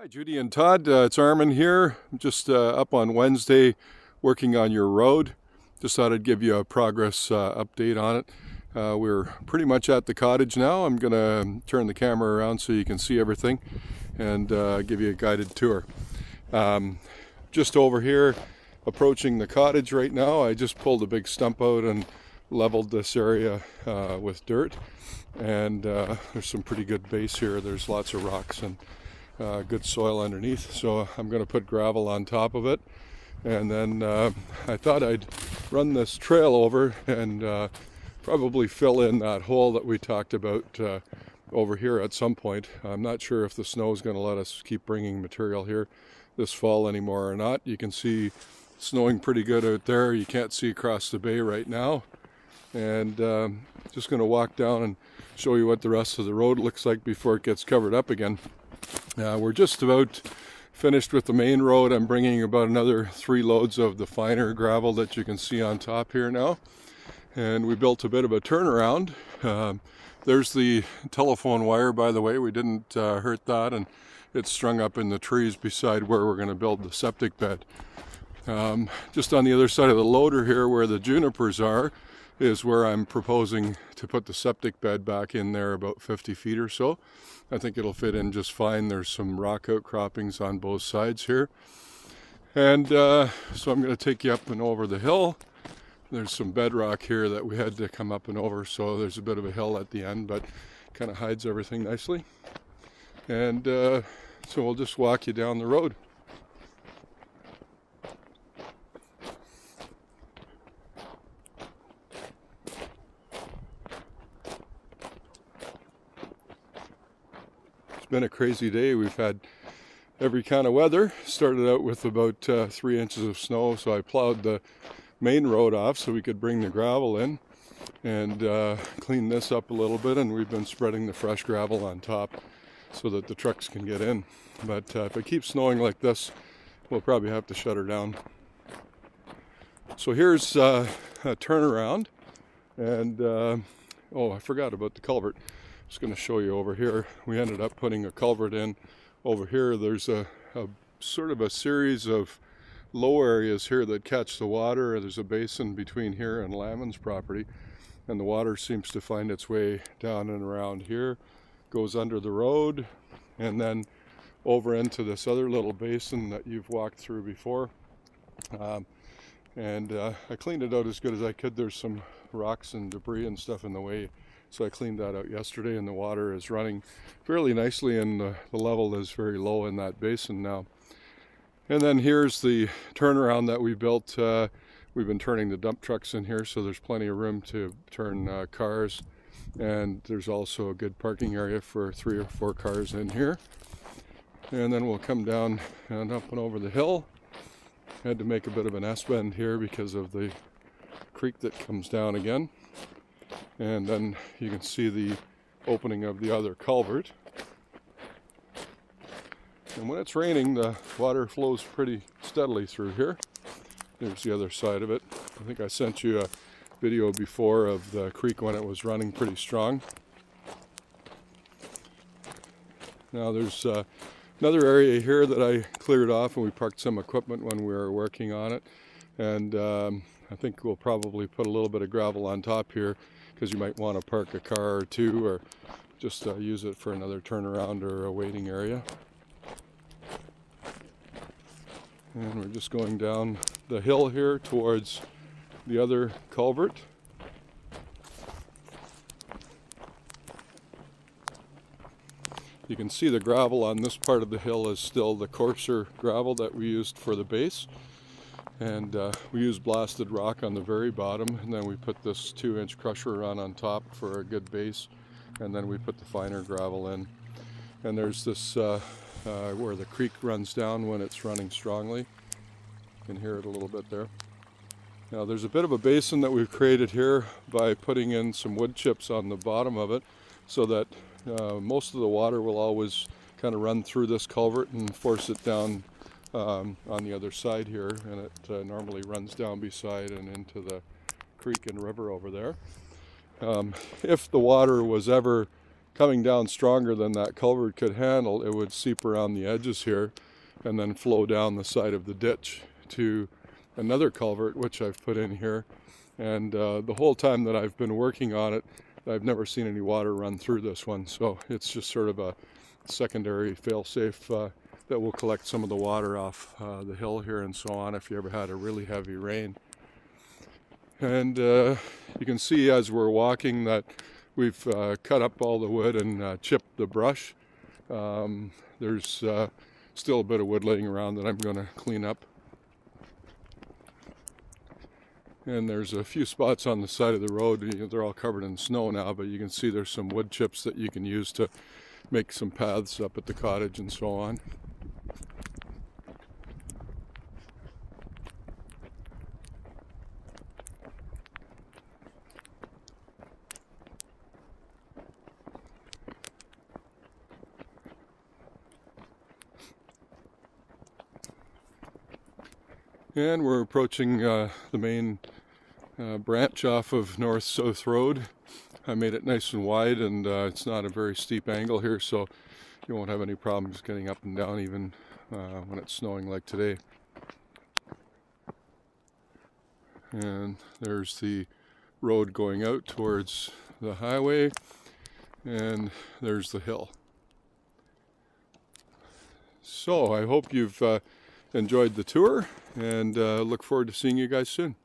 Hi, Judy and Todd. It's Armin here. I'm just up on Wednesday working on your road. Just thought I'd give you a progress update on it. We're pretty much at the cottage now. I'm going to turn the camera around so you can see everything and give you a guided tour. Just over here, approaching the cottage right now. I just pulled a big stump out and leveled this area with dirt. And there's some pretty good base here. There's lots of rocks and good soil underneath, so I'm going to put gravel on top of it, and then I thought I'd run this trail over and probably fill in that hole that we talked about over here at some point. I'm not sure if the snow is going to let us keep bringing material here this fall anymore or not. You can see snowing pretty good out there. You can't see across the bay right now, and just going to walk down and show you what the rest of the road looks like before it gets covered up again. We're just about finished with the main road. I'm bringing about another 3 loads of the finer gravel that you can see on top here now. And we built a bit of a turnaround. There's the telephone wire, by the way. We didn't hurt that, and it's strung up in the trees beside where we're going to build the septic bed. Just on the other side of the loader here where the junipers are is where I'm proposing to put the septic bed back in there, about 50 feet or so. I think it'll fit in just fine. There's some rock outcroppings on both sides here. And so I'm going to take you up and over the hill. There's some bedrock here that we had to come up and over, so there's a bit of a hill at the end, but kind of hides everything nicely. And so we'll just walk you down the road. Been a crazy day. We've had every kind of weather. Started out with about 3 inches of snow, so I plowed the main road off so we could bring the gravel in and clean this up a little bit, and we've been spreading the fresh gravel on top so that the trucks can get in. But if it keeps snowing like this, we'll probably have to shut her down. So here's a turnaround, and oh, I forgot about the culvert. Just going to show you over here. We ended up putting a culvert in over here. There's a sort of a series of low areas here that catch the water. There's a basin between here and Lamon's property, and the water seems to find its way down and around here, goes under the road, and then over into this other little basin that you've walked through before. I cleaned it out as good as I could. There's some rocks and debris and stuff in the way, so I cleaned that out yesterday, and the water is running fairly nicely, and the level is very low in that basin now. And then here's the turnaround that we built. We've been turning the dump trucks in here, so there's plenty of room to turn cars, and there's also a good parking area for 3 or 4 cars in here. And then we'll come down and up and over the hill. Had to make a bit of an S-bend here because of the creek that comes down again. And then you can see the opening of the other culvert. And when it's raining, the water flows pretty steadily through here. There's the other side of it. I think I sent you a video before of the creek when it was running pretty strong. Now there's another area here that I cleared off, and we parked some equipment when we were working on it. And I think we'll probably put a little bit of gravel on top here, because you might want to park a car or two, or just use it for another turnaround or a waiting area. And we're just going down the hill here towards the other culvert. You can see the gravel on this part of the hill is still the coarser gravel that we used for the base. And we used blasted rock on the very bottom, and then we put this 2-inch crusher on top for a good base, and then we put the finer gravel in. And there's this where the creek runs down when it's running strongly. You can hear it a little bit there. Now there's a bit of a basin that we've created here by putting in some wood chips on the bottom of it, so that most of the water will always kind of run through this culvert and force it down on the other side here, and it normally runs down beside and into the creek and river over there. If the water was ever coming down stronger than that culvert could handle, it would seep around the edges here and then flow down the side of the ditch to another culvert which I've put in here. And the whole time that I've been working on it, I've never seen any water run through this one, so it's just sort of a secondary fail-safe that will collect some of the water off the hill here and so on if you ever had a really heavy rain. And you can see as we're walking that we've cut up all the wood and chipped the brush. There's still a bit of wood laying around that I'm going to clean up. And there's a few spots on the side of the road. They're all covered in snow now, but you can see there's some wood chips that you can use to make some paths up at the cottage and so on. And we're approaching the main branch off of North-South Road. I made it nice and wide, and it's not a very steep angle here, so you won't have any problems getting up and down even when it's snowing like today. And there's the road going out towards the highway, and there's the hill. So I hope you've enjoyed the tour, and look forward to seeing you guys soon.